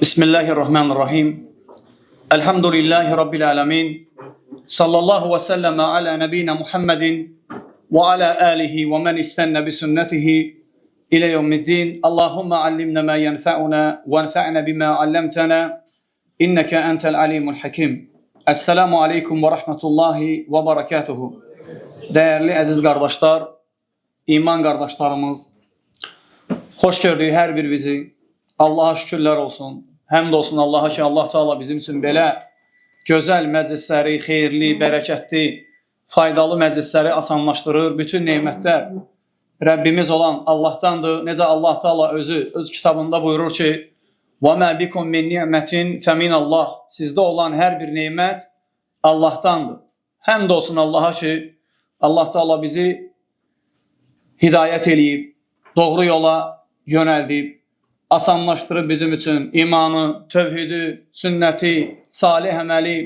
Bismillahirrahmanirrahim. Elhamdülillahi Rabbil alemin. Sallallahu ve sellem ala nebina Muhammedin ve ala alihi ve men istenne bi sünnetihi ile yevmiddin. Allahümme allimna ma yenfa'una ve enfa'na bima allamtana. İnneke entel alimul hakim. Esselamu aleyküm ve rahmetullahi ve berekatuhu. Değerli aziz kardeşler, iman kardeşlerimiz, hoş gördük her birinizi. Allah'a şükürler olsun. Həmd olsun Allah'a ki, Allah Teala bizim üçün belə gözəl məclisləri, xeyirli, bərəkətli, faydalı məclisləri asanlaşdırır. Bütün neymətlər Rəbbimiz olan Allahdandır. Necə Allah Teala özü öz kitabında buyurur ki, وَمَا بِكُمْ مِنْ نِعْمَةٍ فَمِنَ اللّٰهِ Sizdə olan hər bir neymət Allahdandır. Həmd olsun Allah'a ki, Allah Teala bizi hidayət eləyib, doğru yola yönəldib, asanlaşdırıb bizim üçün imanı, tövhidi, sünnəti, salih əməli,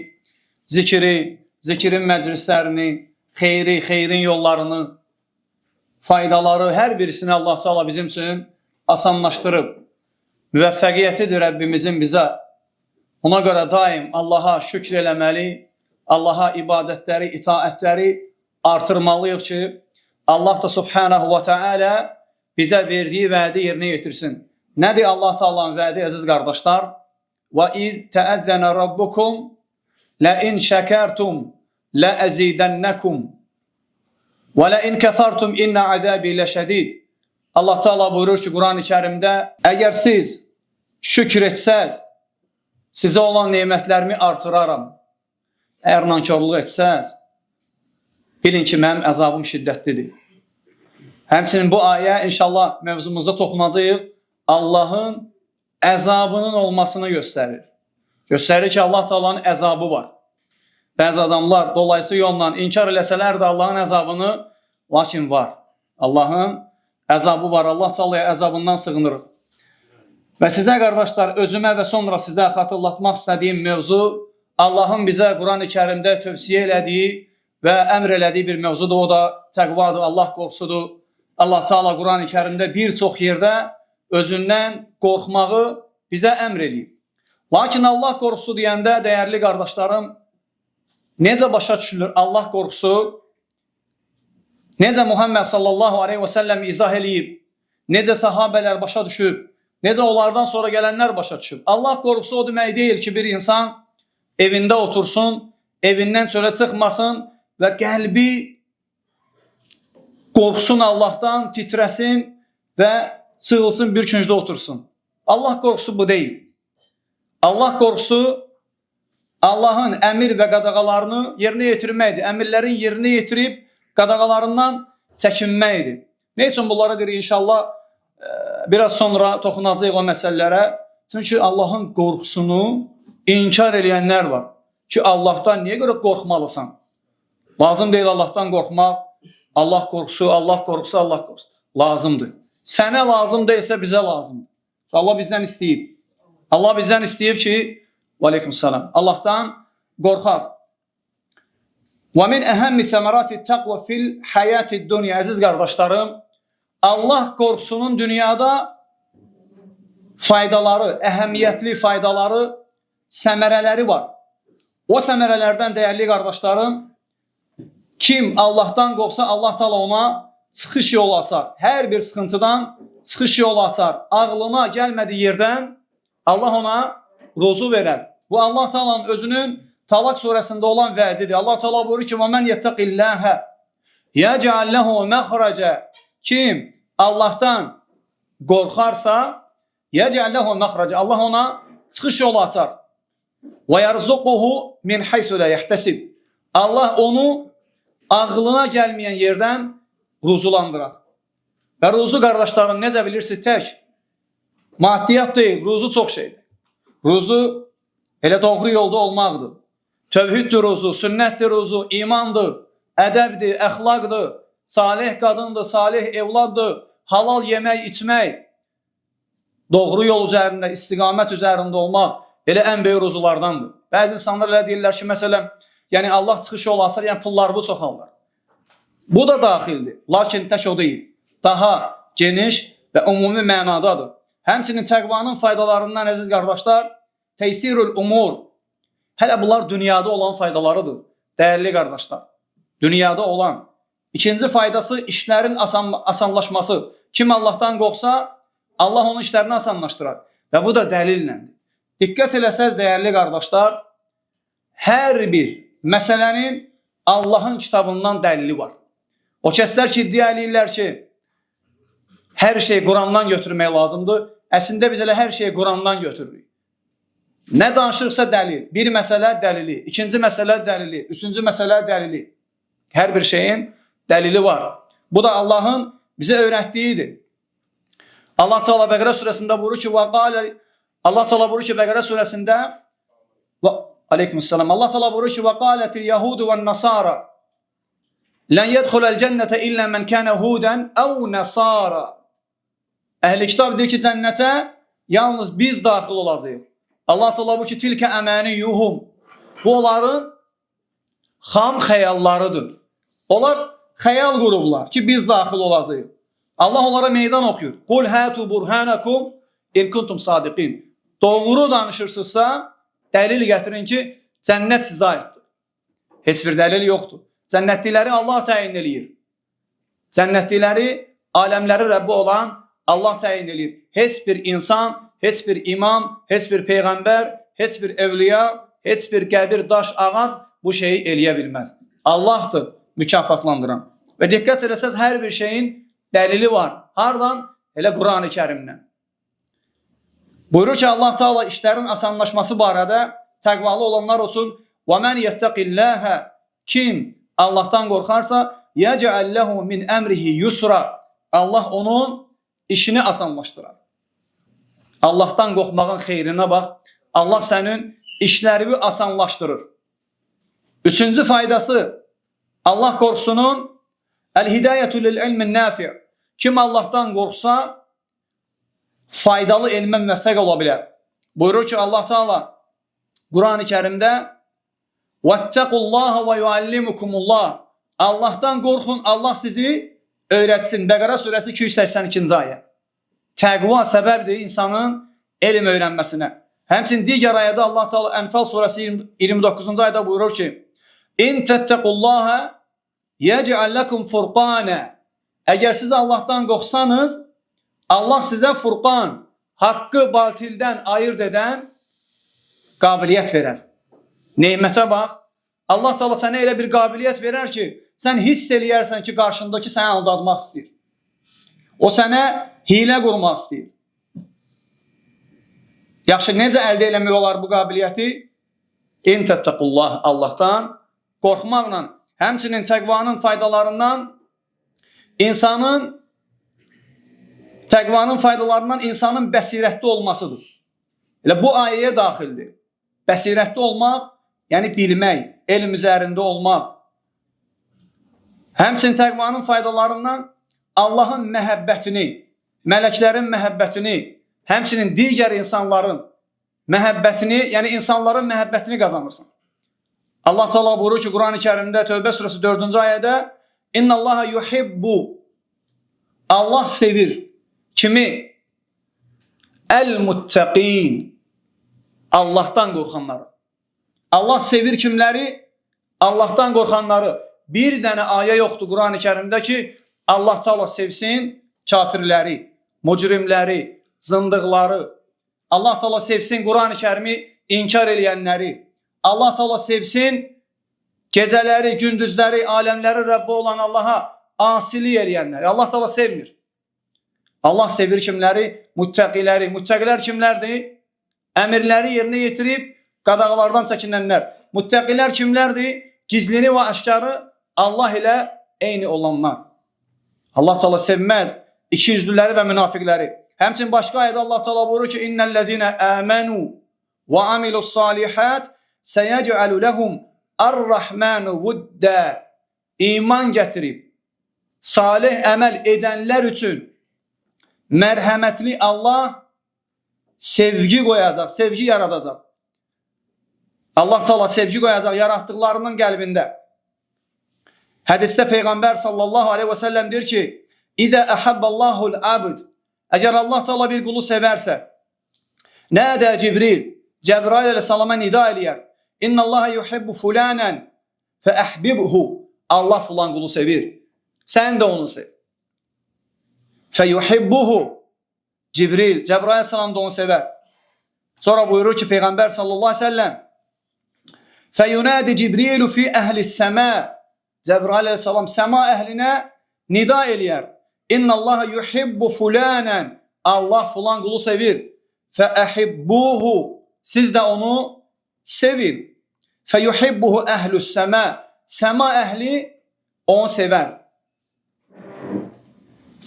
zikirin məclislərini, xeyrin yollarını, faydaları, hər birisini Allah Teala bizim üçün asanlaşdırıb. Müvəffəqiyyətidir Rəbbimizin bizə. Ona görə daim Allaha şükr eləməli, Allaha ibadətləri, itaətləri artırmalıyıq ki, Allah da Subhanahu wa Ta'ala bizə verdiyi vədi yerinə yetirsin. Nədir Allah Taala'nın vədi əziz qardaşlar? وَإِذْ تَأَذَّنَ رَبُّكُمْ لَإِنْ شَكَرْتُمْ لَأَزِيدَنَّكُمْ وَلَإِنْ كَفَرْتُمْ إِنَّ عَذَابِي لَشَدِيدٌ Allah Teala buyurur ki Kur'an-ı Kerimdə, əgər siz şükür etsəz, sizə olan neymətlərimi artıraram. Əgər nankörlük etsəz, bilin ki, mənim əzabım şiddətlidir. Həmçinin bu ayə inşallah mövzumuzda toxunacağıq. Allahın əzabının olmasını göstərir. Göstərir ki, Allah Teala'nın əzabı var. Bəzi adamlar dolayısıyla yolla inkar eləsələr də Allahın əzabını, lakin var. Allahın əzabı var. Allah Teala'ya əzabından sığınırıq. Və sizə qardaşlar, özümə və sonra sizə xatırlatmaq istədiyim mövzu Allahın bizə Quran-ı Kerimdə tövsiyə elədiyi və əmr elədiyi bir mövzudur. O da təqvadır, Allah qorxusudur. Allah Teala Quran-ı Kerimdə bir çox yerdə özündən qorxmağı bizə əmr eləyib. Lakin Allah qorxusu deyəndə, dəyərli qardaşlarım, necə başa düşülür Allah qorxusu? Necə Muhammed sallallahu aleyhi və səlləm izah eləyib? Necə sahabələr başa düşüb? Necə onlardan sonra gələnlər başa düşüb? Allah qorxusu o demək deyil ki, bir insan evində otursun, evindən çölə çıxmasın və qəlbi qorxsun Allahdan, titrəsin və sığılsın, bir küncdə otursun. Allah qorxusu bu deyil. Allah qorxusu Allahın əmir və qadağalarını yerinə yetirməkdir. Əmirlərin yerinə yetirib qadağalarından çəkinməkdir. Ne üçün bunlara deyir inşallah biraz sonra toxunacağıq o məsələlərə. Çünki Allahın qorxusunu inkar eləyənlər var. Ki Allahdan niyə görə qorxmalısan? Lazım deyil Allahdan qorxmaq. Allah qorxusu, Allah qorxusu, Allah qorxusu. Lazımdır. Sənə lazım deyilsə bizə lazımdır. Allah bizdən istəyib. Allah bizdən istəyib ki, və aleykümselam, Allahdan qorxaq. Və min əhəmmi səmərati təqvə fil həyati dünya. Əziz qardaşlarım, Allah qorxusunun dünyada faydaları, əhəmiyyətli faydaları, səmərələri var. O səmərələrdən dəyərli qardaşlarım, kim Allahdan qorxsa, Allah Teala ona çıxış yolu açar. Hər bir sıxıntıdan çıxış yolu açar. Ağlına gəlmədiyi yerdən Allah ona ruzu verər. Bu Allah Teala'nın özünün Talaq surəsində olan vədidir. Allah Teala buyurur ki, وَمَنْ يَتَّقِ اللّٰهَ يَجْعَلْ لَهُ مَخْرَجَ Kim Allahdan qorxarsa, يَجْعَلْ لَهُ مَخْرَجَ Allah ona çıxış yolu açar. وَيَرْزُقُهُ مِنْ حَيْثُ لَا يَحْتَسِبْ Allah onu ağlına gəlməyən yerdən ruzulandırar. Və ruzu qardaşlarım necə bilirsiniz tək? Maddiyyat deyil, ruzu çox şeydir. Ruzu elə doğru yolda olmaqdır. Tövhiddir ruzu, sünnətdir ruzu, imandır, ədəbdir, əxlaqdır, salih qadındır, salih evladdır, halal yemək, içmək, doğru yol üzərində, istiqamət üzərində olmaq elə ən böyük ruzulardandır. Bəzi insanlar elə deyirlər ki, məsələn, yəni Allah çıxış yolu açar, yəni pullarını çoxallar. Bu da daxildir, lakin tək o deyil. Daha geniş və ümumi mənadadır. Həmçinin təqvanın faydalarından əziz qardaşlar, teysirul umur. Hələ bunlar dünyada olan faydalarıdır. Dəyərli qardaşlar, dünyada olan. İkinci faydası işlərin asanlaşması. Kim Allahdan qorxsa, Allah onun işlərini asanlaşdırar. Və bu da dəlillədir. Diqqət eləsəz, dəyərli qardaşlar, hər bir məsələnin Allahın kitabından dəlili var. O kəslər ki, iddia eləyirlər ki, hər şey Qurandan götürmək lazımdır. Əslində biz elə hər şeyi Qurandan götürürük. Nə danışırsa dəlil. Bir məsələ dəlili, ikinci məsələ dəlili, üçüncü məsələ dəlili. Hər bir şeyin dəlili var. Bu da Allahın bizə öyrətdiyidir. Allah Teala Bəqərə surəsində buyurur ki, Allah Teala buyurur ki, Bəqərə surəsində Aleykümselam. Allah Teala buyurur ki, və qalətil yahudu və nasara lən yədxuləl cənnətə illə mən kənə hudən əv nəsara. Əhl-i kitab deyir ki, cənnətə yalnız biz daxil olacağıq. Allah Teala buyurur ki, tilkə əməni yuhum. Bu onların xam xəyallarıdır. Onlar xəyal qurublar ki, biz daxil olacağıq. Allah onlara meydan oxuyur. Qul hətu burhanakum in kuntum sadiqin. Doğru danışırsınızsa, dəlil gətirin ki, cənnət sizə aiddir. Heç bir dəlil yoxdur. Cənnətlikləri Allah təyin eləyir. Cənnətlikləri, aləmləri Rəbbi olan Allah təyin eləyir. Heç bir insan, heç bir imam, heç bir peyğəmbər, heç bir evliya, heç bir qəbir, daş, ağac bu şeyi eləyə bilməz. Allahdır mükafatlandıran. Və diqqət eləsəz, hər bir şeyin dəlili var. Hardan? Elə Quran-ı Kərimdən. Buyurur ki, Allah Teala işlərin asanlaşması barədə təqvalı olanlar olsun. وَمَنْ يَتَّقِ اللّٰهَ Kim Allahdan qorxarsa, يَجَعَلْ لَهُ مِنْ əmrihi yusra. Allah onun işini asanlaşdırar. Allahdan qorxmağın xeyrinə bax. Allah sənin işlərini asanlaşdırır. Üçüncü faydası, Allah qorxusunun el-hidayətu lil-ilmin nafi'. Kim Allahdan qorxsa, faydalı elmə müvəffəq ola bilər. Buyurur ki, Allah Teala Quran-ı Kərimdə وَاتَّقُوا ve yuallimukumullah. Allahdan qorxun, Allah sizi öyrətsin. Bəqərə surəsi 282-ci ayə. Təqva səbəbdir insanın elm öyrənməsinə. Həmçinin digər ayədə Allah Teala Ənfal surəsi 29-cu ayədə buyurur ki, İn təttəqullaha yec'al lekum furqana. Əgər siz Allahdan qorxsanız, Allah sizə furqan, haqqı batildən ayırt edən qabiliyyət verər. Neymətə bax. Allah Teala sənə elə bir qabiliyyət verər ki, sən hiss eləyərsən ki, qarşındakı səni aldatmaq istəyir. O sənə hilə qurmaq istəyir. Yaxşı, necə əldə eləmək olar bu qabiliyyəti? İn təttəqullah, Allahdan qorxmaqla, həmçinin təqvanın faydalarından insanın bəsirətli olmasıdır. Elə bu ayəyə daxildir. Bəsirətli olmaq, yəni bilmək, elm üzərində olmaq. Həmçinin təqvanın faydalarından Allahın məhəbbətini, mələklərin məhəbbətini, həmçinin digər insanların məhəbbətini, yəni insanların məhəbbətini qazanırsan. Allah Teala buyurur ki, Quran-ı Kərimdə Tövbə surəsi 4-cü ayədə İnnallaha yuhibbu. Allah sevir. Kimi? El-muttaqin. Allahdan qorxanları. Allah sevir kimləri? Allahdan qorxanları. Bir dənə ayə yoxdur Quran-ı Kərimdə ki, Allah Teala sevsin kafirləri, mücrimləri, zındıqları. Allah Teala sevsin Quran-ı Kərimi inkar eləyənləri. Allah Teala sevsin gecələri, gündüzləri, aləmləri Rəbbi olan Allaha asilik eləyənləri. Allah Teala sevmir. Allah sevir kimləri? Muttəqiləri. Muttəqilər kimlərdir? Əmirləri yerinə yetirib qadağalardan çəkinənlər. Muttəqilər kimlərdir? Gizlini və aşkarı Allah ilə eyni olanlar. Allah Teala sevməz ikiyüzlüləri və münafiqləri. Həmçinin başqa ayədə Allah Teala buyurur ki, İnnellezine amenu və amilus salihat seyec'alu lehum ar-rahmanu vudda. İman gətirib salih əməl edənlər üçün mərhəmətli Allah sevgi qoyacaq, sevgi yaradacaq. Allah Teala sevgi qoyacaq yaratdıqlarının qəlbində. Hədisdə Peyğəmbər sallallahu aleyhi və səlləm deyir ki, İdə əhəbballahul abd. Əgər Allah Teala bir qulu sevərsə, nədə Cibril, Cəbrail əleyhissalama nida eləyər. İnnallaha yuhibbu fulanan fəəhbibhu. Allah filan qulu sevir. Sən də onu sev. Fəyuhibbuhu. Cibril, Cəbrail əleyhissalam da onu sevər. Sonra buyurur ki, Peyğəmbər sallallahu aleyhi ve sellem fəyunadi Cibrilu fi əhlis səmə. Cəbrail əleyhissalam səma əhlinə nida eləyər. İnnallaha yuhibbu fulanan. Allah filan qulu sevir. Fəəhibbuhu. Siz də onu sevin. Fəyuhibbuhu əhlus səmə. Səma əhli onu sevər.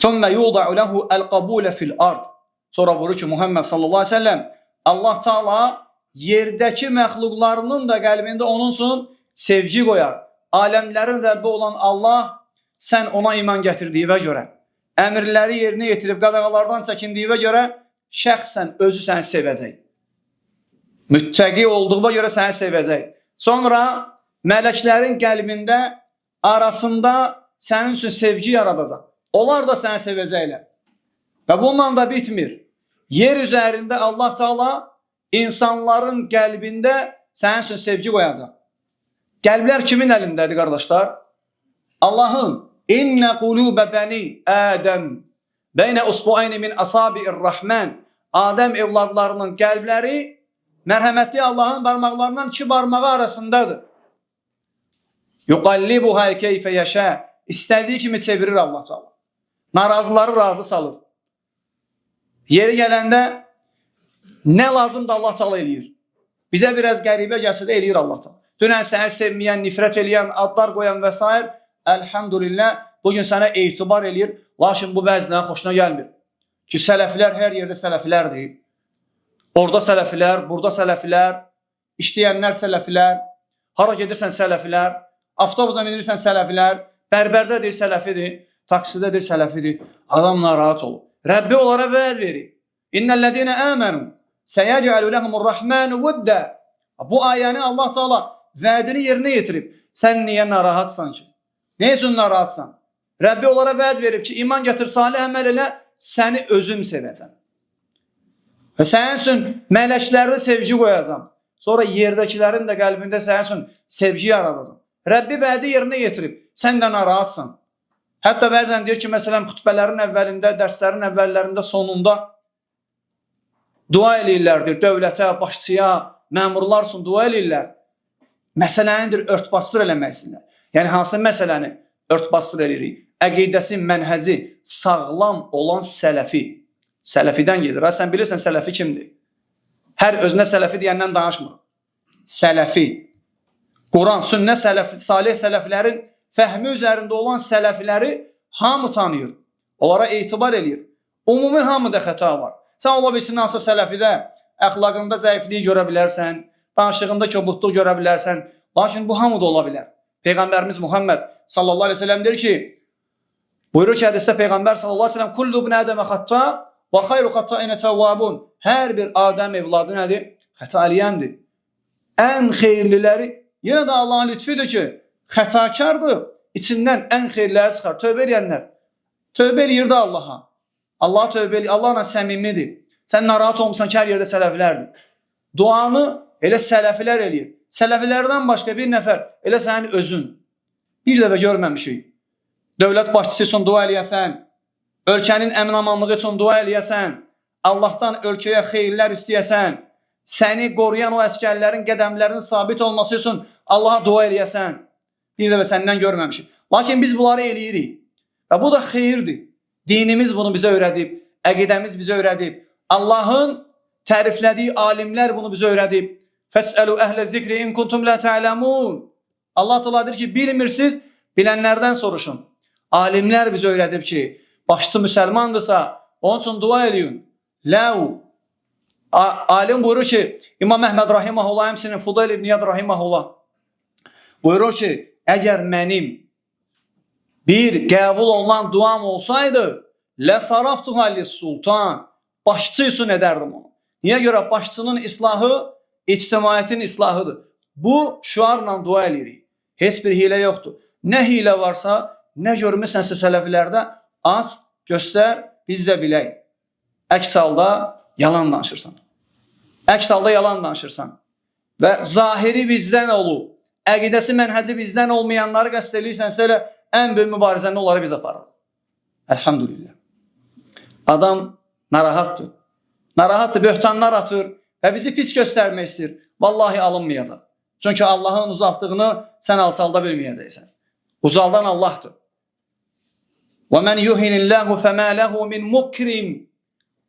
Thumma yuda'u lahu el-qabule fil ard. Sonra buyurur ki, Muhammed sallallahu aleyhi ve sellem Allah Teala yerdəki məxluqlarının da qəlbində onun üçün sevgi qoyar. Aləmlərin Rəbbi olan Allah sən ona iman gətirdiyinə görə, əmrləri yerinə yetirib qadağalardan çəkindiyinə görə şəxsən özü səni sevəcək. Müttəqi olduğuna görə səni sevəcək. Sonra mələklərin qəlbində arasında sənin üçün sevgi yaradacaq. Onlar da səni sevəcəklər. Və bununla da bitmir. Yer üzərində Allah Teala insanların qəlbində sənin üçün sevgi qoyacaq. Qəlblər kimin əlindədir, qardaşlar? Allahın. İnnə qulubə bəni Ədəm beynə usbuayni min asabi'ir rahman. Adəm evladlarının qəlbləri mərhəmətli Allahın barmaqlarından iki barmağı arasındadır. Yuqallibuha keyfə yəşə. İstədiyi kimi çevirir Allah Teala. Narazıları razı salır. Yeri gələndə nə lazımdır Allah Teala eləyir. Bizə biraz qəribə gəlsə də eləyir Allah Teala. Dünən səni sevməyən, nifrət eləyən, adlar qoyan və s. Elhamdülillah, bugün sənə etibar eləyir. Lakin bu bəzilərin xoşuna gəlmir. Ki, sələflər hər yerdə sələflərdir. Orada sələflər, burada sələflər, işləyənlər sələflər, hara gedirsən sələflər, avtobusa minirsən sələflər, bərbərdədir sələfidir, taksidədir sələfidir. Adam narahat olur. Rəbbi onlara vəd verir. İnnəl-ləzinə əmənu səyəcəlu ləhumur-rəhmənu vuddə. Bu ayəni Allah Teala vədini yerinə yetirib. Sən niyə narahatsan ki? Ne üçün narahatsan? Rəbbi onlara vəd verib ki, iman gətir, salih əməl elə, səni özüm sevəcəm. Və sənin üçün mələklərdə sevgi qoyacam. Sonra yerdəkilərin də qəlbində sənin üçün sevgi yaradacam. Rəbbi vədi yerinə yetirib. Sən də narahatsan. Hətta bəzən deyir ki, məsələn, xütbələrin əvvəlində, dərslərin əvvəllərində, sonunda dua eləyirlərdir. Dövlətə, başçıya, məmurlar üçün dua eləyirlər. Məsələnidir, örtbasdır eləməksinlər. Yəni, hansı məsələni örtbasdır eləyirik? Əqidəsi, mənhəci sağlam olan sələfi. Sələfidən gedir. Sən bilirsən sələfi kimdir? Hər özünə sələfi deyəndən danışmır. Sələfi. Quran, sünnə sələfi, salih sələflərin fəhmi üzərində olan sələfləri hamı tanıyır. Onlara etibar eləyir. Umumi hamıda xəta var. Sən ola bilsin, hansı sələfidə əxlaqında zəifliyi görə bilərsən, danışığında kobudluq görə bilərsən. Lakin bu hamı da ola bilər. Peyğəmbərimiz Muhammed sallallahu aleyhi ve sellem deyir ki, buyurur ki, hədisdə Peyğəmbər sallallahu aleyhi ve sellem kullu ibn Ədəmə xatta və xayru xattainə təvvabun. Hər bir Adəm evladı nədir? Xəta eləyəndir. Ən xeyirliləri, yenə də Allahın lütfüdür ki, xətakardır, içindən ən xeyirləri çıxar. Tövbə eləyənlər. Tövbə eləyir də Allaha. Allah tövbə eləyir, Allahla səmimidir. Sən narahat olmuşsan ki, hər yerdə sələflərdir. Duanı elə sələfilər eləyir. Sələfilərdən başqa bir nəfər, elə sənin özün. Bir dəfə görməmişik. Dövlət başçısı üçün dua eləyəsən, ölkənin əmin-amanlığı üçün dua eləyəsən, Allahdan ölkəyə xeyirlər istəyəsən, səni qoruyan o əskərlərin qədəmlərinin sabit olması üçün Allaha dua eləyəsən, bir dəfə səndən görməmişik. Lakin biz bunları eləyirik. Və bu da xeyirdir. Dinimiz bunu bizə öyrədib, əqidəmiz bizə öyrədib. Allahın təriflədiyi alimlər bunu bizə öyrədib. Fəsəlu əhlə zikri in kuntum la ta'lamun. Allah Teala deyir ki, bilmirsiniz, bilənlərdən soruşun. Alimlər bizə öyrədib ki, başçı müsəlmandırsa, onun üçün dua eləyin. Ləv. Alim buyurur ki, İmam Əhməd rahiməhullah, həmçinin Fudayl ibn İyad rahiməhullah buyurur ki, əgər mənim bir qəbul olunan duam olsaydı, ləsaraftuha lis-sultan, başçı üçün edərdim onu. Niyə görə? Başçının islahı ictimaiyyətin islahıdır. Bu şüarla dua eləyirik. Heç bir hilə yoxdur. Nə hilə varsa, nə görmüsənsə sələfilərdə az göstər, biz də bilək. Əks halda yalan danışırsan. Əks halda yalan danışırsan. Və zahiri bizdən olub, əqidəsi, mənhəci bizdən olmayanları qəsd edirsənsə elə ən böyük mübarizəni onları biz aparır. Elhamdülillah. Adam narahatdır. Narahatdır, böhtanlar atır və bizi pis göstərmək istəyir. Vallahi alınmayacaq. Çünki Allahın uzaqdığını sən alsalda bilməyəcəksən. Uzaldan Allahdır. وَمَنْ يُهِنِ اللّٰهُ فَمَا لَهُ مِنْ مُكْرِمٍ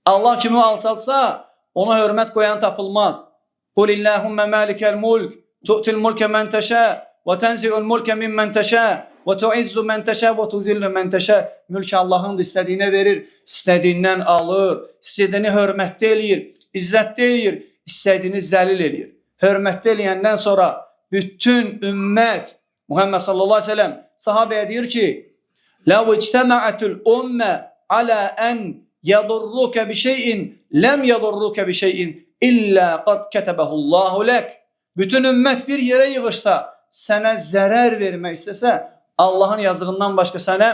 Allah kimi alçaltsa ona hörmət qoyan tapılmaz. قُلِ اللّٰهُمَّ مَالِكَ الْمُلْكِ تُؤْتِ الْمُلْكَ مَنْ تَشَاءُ وَتَنْزِعُ الْمُلْكَ مِمَّنْ تَشَاءُ وَتُعِزُّ مَنْ تَشَاءُ وَتُذِلُّ مَنْ تَشَاءُ Mülk Allahın istədiyinə verir, istədiyindən alır, istədiyini hörmətli eləyir, izzətli eləyir, istədiyini zəlil eləyir. Hörmətli eləyəndən sonra bütün ümmət, Muhammed sallallahu aleyhi ve sellem sahabəyə deyir ki, لَوْ اجْتَمَعَتُ الْأُمَّ عَلَى أَنْ يَضُرُّكَ بِشَيْءٍ لَمْ يَضُرُّكَ بِشَيْءٍ إِلَّا قَدْ كَتَبَهُ اللّٰهُ لَكَ Bütün ümmət bir yerə yığışsa, sənə zərər vermək istəsə, Allahın yazığından başqa sənə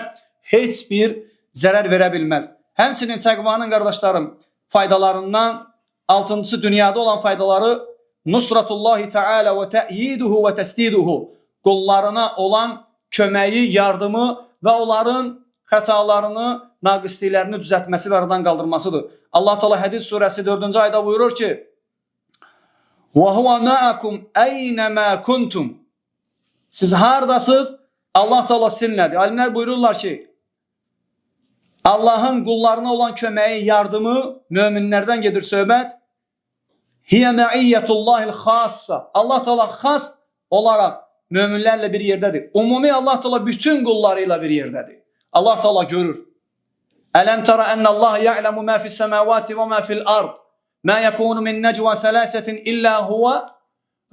heç bir zərər verə bilməz. Həmçinin təqvanın qardaşlarım faydalarından altıncısı dünyada olan faydaları Nusratullahi Teala və təyiduhu və təsdiduhu qullarına olan köməyi, yardımı və onların xətalarını, naqisliklərini düzəltməsi və aradan qaldırmasıdır. Allah Teala Hədid surəsi 4-cü ayda buyurur ki: وَهُوَ مَعَكُمْ اَيْنَمَا كُنْتُمْ Siz hardasınız? Allah Teala sizinlədir. Alimlər buyururlar ki, Allahın qullarına olan köməyi, yardımı möminlərdən gedir söhbət. Hiyə məiyyətullahil xassa. Allah Teala xas olaraq möminlərlə bir yerdədir. Umumi Allah Teala bütün qullarıyla bir yerdədir. Allah Teala görür. Ələm tara ennəllaha ya'lemu ma fis semavati və ma fil ard. Ma yekunu min necva salasatin illa huwa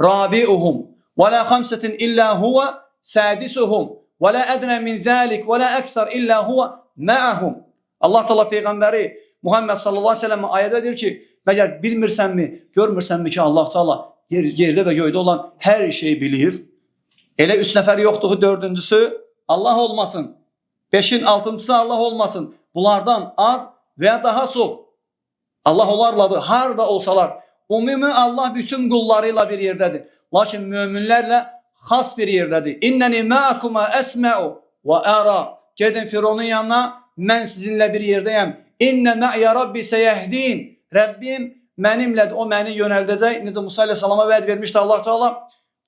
rabi'uhum və la khamsatin illa huwa sadisuhum və la adna min zalik və la aksar illa huwa ma'ahum. Allah Teala peyğəmbəri Muhammed sallallahu aleyhi ve sellem ayədə deyir ki, məgər bilmirsənmi, görmürsənmi ki Allah Teala yerdə və göydə olan hər şeyi bilir. Elə 3 nəfər yoxdur, 4-cüsü Allah olmasın. 5-in 6-cısı Allah olmasın. Bunlardan az və daha çox Allah onlarladır. Harda olsalar. Ümumi Allah bütün qullarıyla bir yerdədir. Lakin möminlərlə xas bir yerdədir. İnnəni ma'akuma əsmə'u və əra. Gedin Fironun yanına, mən sizinlə bir yerdəyəm. İnnə mə'yə Rabbi səyəhdin. Rəbbim mənimlədir, o məni yönəldəcək. Necə Musa ilə salama vəd vermişdi Allah Teala.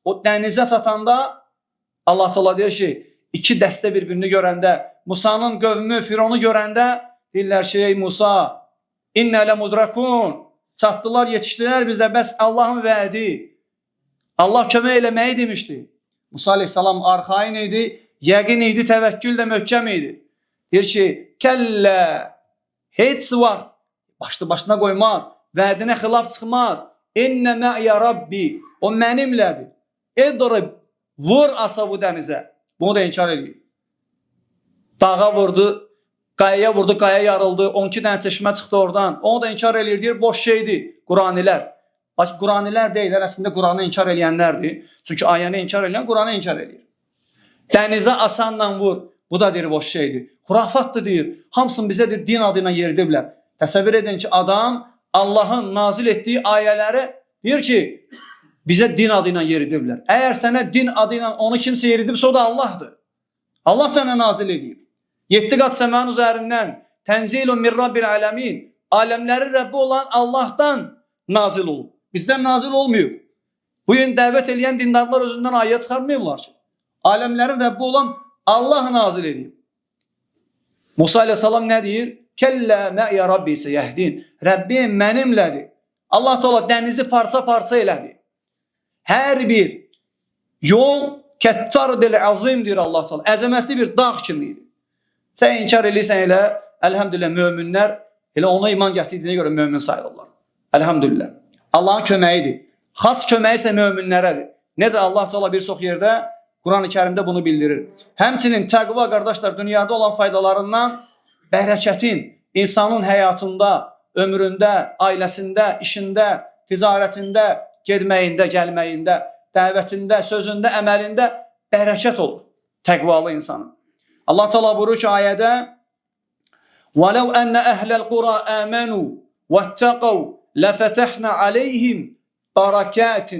O dənizə çatanda Allah Teala deyir ki, 2 dəstə bir-birini görəndə, Musa'nın qövmü Fironu görəndə deyirlər ki, ey Musa, İnnə lə mudrakun. Çatdılar, yetişdilər bizə, bəs Allahın vədi. Allah kömək eləməyi demişdi. Musa aleyhissalam arxain idi, yəqin idi, təvəkkül də möhkəm idi. Deyir ki, kəllə, heç vaxt başına qoymaz, vədinə xilaf çıxmaz. İnnə mə'yə Rabbi, o mənimlədir. Edrib, vur asa bu dənizə. Bunu da inkar edir. Dağa vurdu, qayaya vurdu, qaya yarıldı, 12 dənə çeşmə çıxdı oradan. Onu da inkar edir, deyir, boş şeydir, Quranilər. Lakin Quranilər deyil, əslində Quranı inkar eləyənlərdir. Çünki ayəni inkar eləyən Quranı inkar edir. Dənizə asanla vur, bu da deyir, boş şeydir. Xurafatdır deyir, hamısını bizə deyir, din adıyla yeridiblər. Təsəvvür edin ki, adam Allahın nazil etdiyi ayələri deyir ki, bizə din adıyla yeridiblər. Əgər sənə din adıyla onu kimsə yeridibsə, o da Allahdır. Allah sənə nazil edib. 7 qat səmanın üzərindən tənzilun min Rabbil aləmin. Aləmlərin Rəbbi olan Allahdan nazil olub. Bizdən nazil olmuyor. Bugün dəvət eləyən dindarlar özündən ayət çıxarmayıblar ki. Aləmlərin Rəbbi olan Allah nazil edib. Musa aleyhissalam nə deyir? Kəllə mə'yə Rabbi səyəhdin. Rəbbim mənimlədir. Allah Teala dənizi parça-parça elədi. Hər bir yol kəttar dil azim deyir Allah Teala. Əzəmətli bir dağ kimiydi. Sən inkar edirsən elə, əlhamdülillah möminlər elə ona iman gətirdiyinə görə mömin sayılırlar. Əlhamdülillah. Allahın köməyidir. Xas köməyi isə möminlərədir. Necə Allah Teala bir çox yerdə Quran-ı Kərimdə bunu bildirir. Həmçinin təqva qardaşlar dünyada olan faydalarından bərəkətin insanın həyatında, ömründə, ailəsində, işində, ticarətində, gedməyində, gəlməyində, dəvətində, sözündə, əməlində bərəkət olur təqvalı insanın. Allah Teala buyurur ki ayədə وَلَوْ أَنَّ أَهْلَ الْقُرَى آمَنُوا وَاتَّقَوْا لَفَتَحْنَا عَلَيْهِمْ بَرَكَاتٍ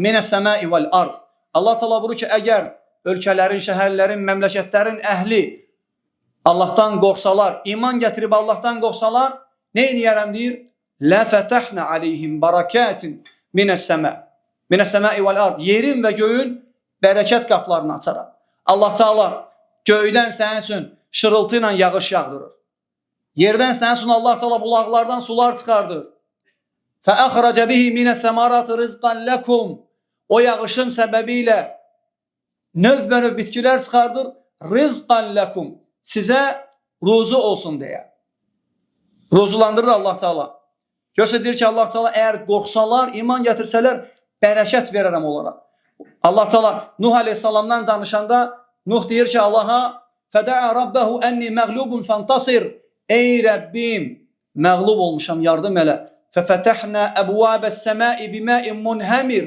مِنَ السَّمَاءِ وَالْأَرْضِ. Allah Teala buyurur ki, əgər ölkələrin, şəhərlərin, məmləkətlərin əhli Allahdan qorxsalar, iman gətirib Allahdan qorxsalar, nə edərəm deyir? لَفَتَحْنَا عَلَيْهِمْ بَرَكَاتٍ مِنَ السَّمَاءِ وَالْأَرْضِ. Yerin və göyün bərəkət qaplarını açaraq. Allah Teala göydən sənin üçün şırıltı ilə yağış yağdırır. Yerdən sənin üçün Allah Teala bulaqlardan sular çıxardır. فَأَخْرَجَ بِهِ مِنَ السَّمَارَاتِ رِزْقًا لَكُمْ. O yağışın səbəbi ilə növbə-növ bitkilər çıxardır. رِزْقًا لَكُمْ. Sizə ruzu olsun deyə. Ruzulandırır Allah Teala. Göstərir ki, Allah Teala əgər qorxsalar, iman gətirsələr, bərəkət verərəm onlara. Allah Teala Nuh Aleyhisselamdan danışanda Nuh deyir ki, Allaha فَدَعَ رَبَّهُ أَنِّي مَغْلُوبٌ فَانْتَصِرْ. Ey Rəbbim, məğlub olmuşam, yardım elə. فَفَتَحْنَا أَبْوَابَ السَّمَاءِ بِمَاءٍ مُنْهَمِرٍ.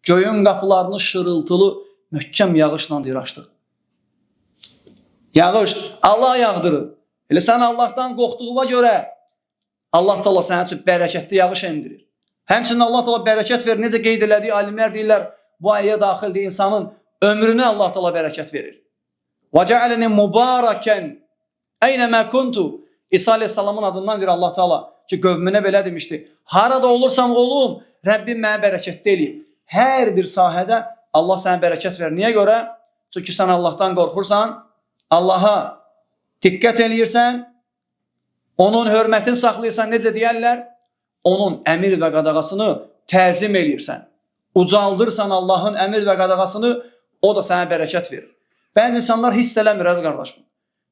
Göyün qapılarını şırıltılı, möhkəm yağışla deyir açdı. Yağış Allah yağdırır. Elə sən Allahdan qorxduğuna görə Allah Teala sənin üçün bərəkətli yağış endirir. Həmçinin Allah Teala bərəkət verir. Necə qeyd elədiyi alimlər deyirlər, bu ayəyə daxildir insanın ömrünə Allah Teala bərəkət verir. وَجَعَلَنِي مُبَارَكًا اَيْنَمَا كُنْتُ. İsa Aleyhisselamın adından deyir Allah Teala ki, qövmünə belə demişdi. Harada olursam olum, Rəbbim mənə bərəkətli eləyir. Hər bir sahədə Allah sənə bərəkət verir. Niyə görə? Çünki sən Allahdan qorxursan, Allaha diqqət eləyirsən, onun hörmətini saxlayırsan, necə deyərlər? Onun əmir və qadağasını təzim eləyirsən. Ucaldırsan Allahın əmir və qadağasını, o da sənə bərəkət verir. Bəzi insanlar hiss eləmir, əziz qardaşım.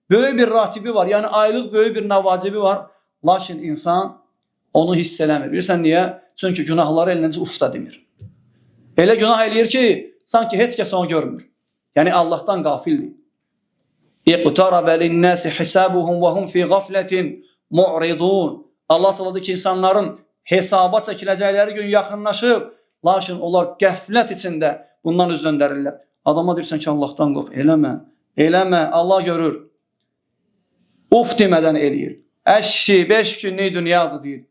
Böyük bir ratibi var, yəni aylıq böyük bir navacibi var. Lakin insan onu hiss eləmir. Bilirsən niyə? Çünki günahları elincə ufta demir. Elə günah eləyir ki, sanki heç kəs onu görmür. Yəni Allahdan qafildir. اِقْتَرَبَ لِلنَّاسِ حِسَابُهُمْ وَهُمْ فِي غَفْلَةٍ مُعْرِضُونَ. Allah Teala'dır ki, insanların hesaba çəkiləcəkləri gün yaxınlaşıb, lakin onlar qəflət içində bundan üz döndərirlər. Adama deyirsən ki, Allahdan qorx, eləmə, Allah görür. Uf demədən eləyir. Əşşi, 5 günlük dünyadır deyir.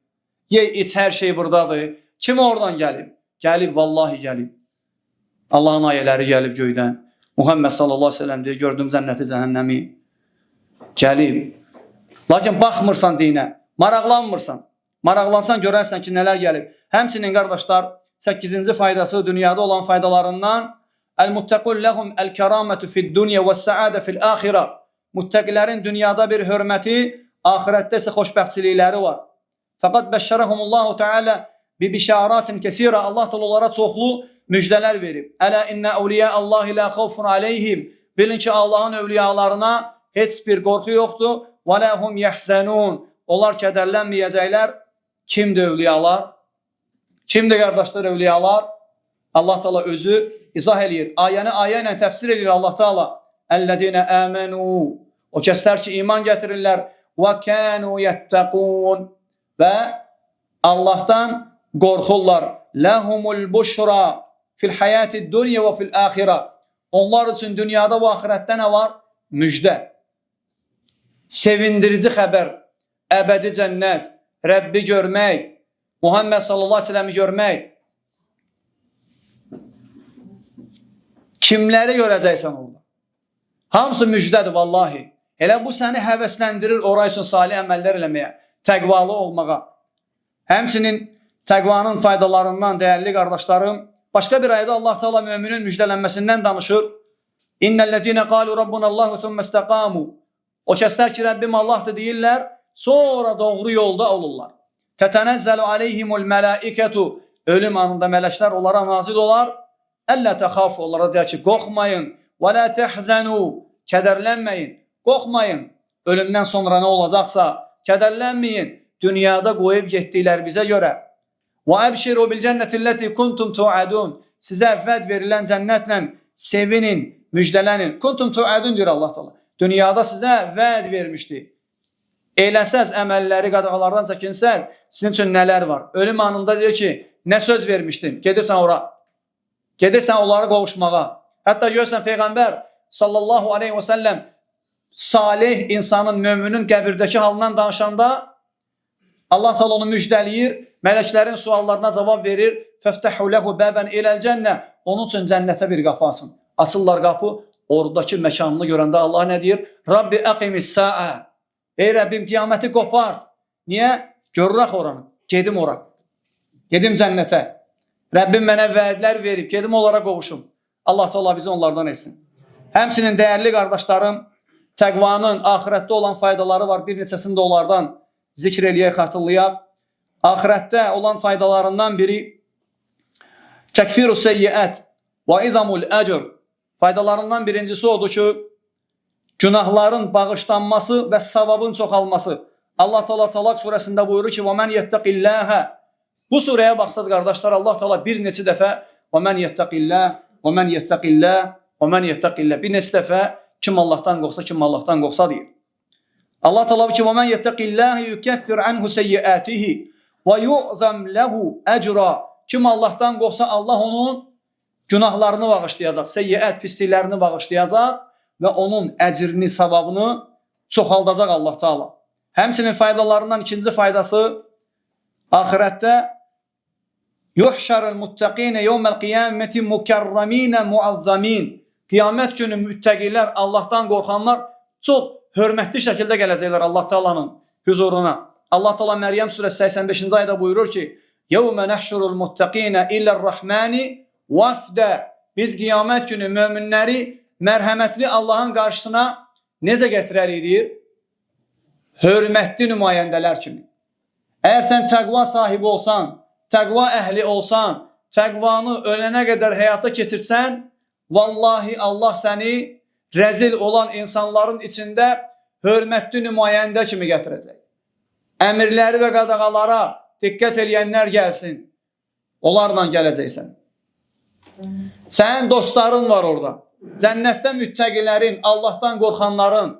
Ye, iç, hər şey buradadır. Kim oradan gəlib? Gəlib, vallahi gəlib. Allahın ayələri gəlib göydən. Muhammed sallallahu aleyhi ve sellem deyir, gördüm cənnəti, cəhənnəmi. Gəlib. Lakin baxmırsan dinə, maraqlanmırsan. Maraqlansan görərsən ki, nələr gəlib. Həmçinin qardaşlar, 8-ci faydası dünyada olan faydalarından El-muttaqun lehum el-kerametu fid-dunya ve's-saade fil-axirə. Muttəqilərin dünyada bir hörməti, ahirətdə isə xoşbəxtçilikləri var. Fəqad bəşşərəhumullahu Teala bi bişaratin kəsirə. Allah Teala onlara çoxlu müjdələr verib. Ələ innə əvliyəəllahi la xawfun aleyhim. Bilin ki, Allahın övliyalarına heç bir qorxu yoxdur. Və ləhum yəhzənun. Onlar kədərlənməyəcəklər. Kimdir övliyalar? Kimdir qardaşlar övliyalar? Allah Teala özü izah eləyir. Ayəni ayə ilə təfsir eləyir Allah Teala. Əllədinə əmənu. O kəslər ki, iman gətirirlər. Və kənu yəttəqun. Və Allahdan qorxurlar. Ləhumul buşra fil həyati dunya və fil axirə. Onlar üçün dünyada və axirətdə nə var? Müjdə. Sevindirici xəbər. Əbədi cənnət. Rəbbi görmək. Muhammed sallallahu aleyhi ve sellem'i görmək. Kimləri görəcəksən orada? Hamısı müjdədir vallahi. Elə bu səni həvəsləndirir ora üçün salih əməllər eləməyə, təqvalı olmağa. Həmçinin təqvanın faydalarından dəyərli qardaşlarım, başqa bir ayədə Allah Teala müminin müjdələnməsindən danışır. İnnellezine qalu rabbunallahu thumma istaqamu. O kəslər ki, Rəbbim Allahdır deyirlər, sonra doğru yolda olurlar. Tətənəzzəlu aleyhimul mələikətu. Ölüm anında mələklər onlara nazil olar. Əllə təxafu, onlara deyər ki, qorxmayın. Və lə təhzənu, kədərlənməyin. Qorxmayın. Ölümdən sonra nə olacaqsa, kədərlənməyin. Dünyada qoyub getdiklər bizə görə. Və əbşiru bil cənnətilləti kuntum tuadun. Sizə vəd verilən cənnətlə sevinin, müjdələnin. Kuntum tuadun deyir Allah Teala. Dünyada sizə vəd vermişdi. Eləsəz əməlləri qadağalardan çəkinsəz, sizin üçün nələr var? Ölüm anında deyir ki, nə söz vermişdim? Gedirsən ora. Gedirsən onları qovuşmağa. Hətta görürsən Peyğəmbər sallallahu aleyhi və səlləm salih insanın, müminin qəbirdəki halından danışanda Allah Teala onu müjdəliyir, mələklərin suallarına cavab verir. Fəftəhu lehu bəbən iləl cənnə. Onun üçün cənnətə bir qapı açın. Açırlar qapı, oradakı məkanını görəndə Allah nə deyir? Rabbi əqimis səə. Ey Rəbbim, qiyaməti qopart. Niyə? Görürək oranı. Gedim ora. Gedim cənnətə. Rəbbim mənə vədlər verib, gedim onlara qovuşum. Allah Teala bizi onlardan etsin. Həmçinin dəyərli qardaşlarım, təqvanın axirətdə olan faydaları var. Bir neçəsini də onlardan zikr eləyək, xatırlayaq. Axirətdə olan faydalarından biri təkfir-u seyyiət və izamul əcr. Faydalarından birincisi odur ki, günahların bağışlanması və savabın çoxalması. Allah Teala Talaq surəsində buyurur ki, وَمَنْ يَتَّقِ اللّٰهَ. Bu surəyə baxsaz qardaşlar, Allah Teala bir neçə dəfə وَمَنْ يَتَّقِ اللّٰهَ وَمَنْ يَتَّقِ اللّٰهَ وَمَنْ يَتَّقِ اللّٰهَ. Bir neçə dəfə kim Allahdan qorxsa, kim Allahdan qorxsa deyir. Allah Teala ki, وَمَنْ يَتَّقِ اللّٰهِ يُكَفِّرْ عَنْهُ سَيِّئَاتِهِ وَيُعْظَمْ لَهُ أَجْرًا. Kim Allahdan qorxsa, Allah onun günahlarını bağışlayacaq, seyyiət pisliklərini bağışlayacaq və onun əcrini, savabını çoxaldacaq Allah Teala. Həmçinin faydalarından ikinci faydası, axirətdə yuhşarul muttaqina yawmal qiyamati mukarramina muazzamin. Qiyamət günü müttəqilər, Allahdan qorxanlar çox hörmətli şəkildə gələcəklər Allah Teala'nın huzuruna. Allah Teala Məryəm surəsi 85-ci ayədə buyurur ki: "Yawma nahşurul muttaqina ila'r-rahmani vafda." Biz qiyamət günü möminləri mərhəmətli Allahın qarşısına necə gətirərik deyir? Hörmətli nümayəndələr kimi. Əgər sən təqva sahibi olsan, təqva əhli olsan, təqvanı ölənə qədər həyata keçirsən, vallahi Allah səni rəzil olan insanların içində hörmətli nümayəndə kimi gətirəcək. Əmirləri və qadağalara diqqət eləyənlər gəlsin. Onlarla gələcəksən. Sənin dostların var orada. Cənnətdə müttəqilərin, Allahdan qorxanların,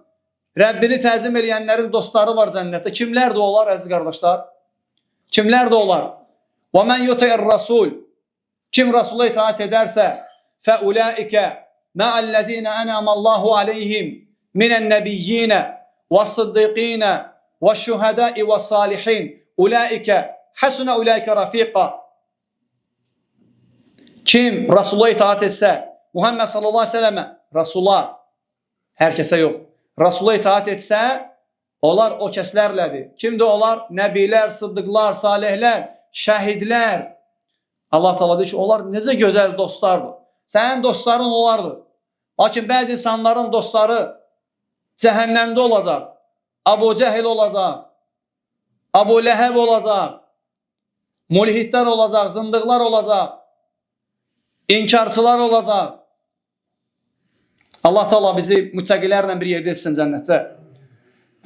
Rəbbini təzim eləyənlərin dostları var cənnətdə. Kimlər də olar əziz qardaşlar? Kimlər də olar? وَمَنْ يُطِعِ الرَّسُولِ. Kim Rasula itaat edərsə, فَأُولَٰئِكَ مَعَ الَّذِينَ أَنْعَمَ اللّٰهُ عَلَيْهِمْ مِنَ النَّبِيِّينَ وَالصِّدِّيقِينَ وَالشُّهَدَاءِ وَالصَّالِحِينَ أُولَٰئِكَ حَسُنَ أُولَٰئِكَ رَفِيقًا. Kim Rasula itaat etsə, Muhammed sallallahu aleyhi ve selleme, Rasula, hər kəsə yox, Rasula itaat etsə, onlar o kəslərlədir. Kimdir onlar? Nəbilər, sıddıqlar, salihlər, şəhidlər. Allah Teala deyir ki, onlar necə gözəl dostlardır. Sənin dostların onlardır. Lakin bəzi insanların dostları cəhənnəmdə olacaq. Abu Cəhil olacaq. Abu Ləhəb olacaq. Mulhidlər olacaq, zındıqlar olacaq. İnkarçılar olacaq. Allah Teala bizi müttəqilərlə bir yerdə etsin cənnətdə.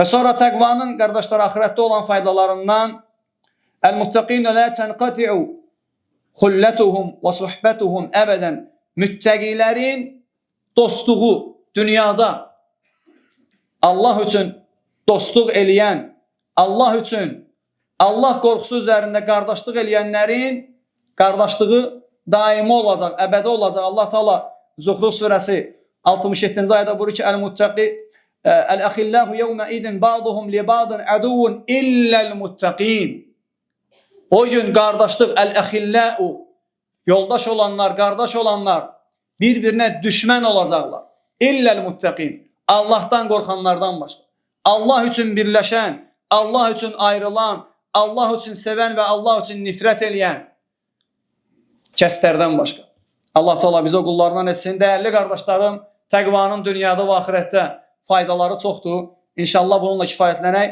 Və sonra təqvanın qardaşlar axirətdə olan faydalarından el-muttaqin la tenqati'u xullatuhum və suhbatuhum əbədən. Müttəqilərin dostluğu dünyada Allah üçün dostluq eləyən, Allah üçün Allah qorxusu üzərində qardaşlıq eləyənlərin qardaşlığı daimi olacaq, əbədi olacaq. Allah Teala Zuhruf surəsi 67-ci ayədə buyurur ki, el-muttaqi el-əxillahu yevmə idin ba'duhum li ba'din aduvun illel-muttaqin. O gün qardaşlıq, el-əxilləu, yoldaş olanlar, qardaş olanlar bir-birinə düşmən olacaqlar. İllel-muttaqin, Allahdan qorxanlardan başqa. Allah üçün birləşən, Allah üçün ayrılan, Allah üçün sevən və Allah üçün nifrət eləyən kəslərdən başqa. Allah Teala bizə qullarından etsin. Dəyərli qardaşlarım, təqvanın dünyada və axirətdə faydaları çoxdur. İnşallah bununla kifayətlənək.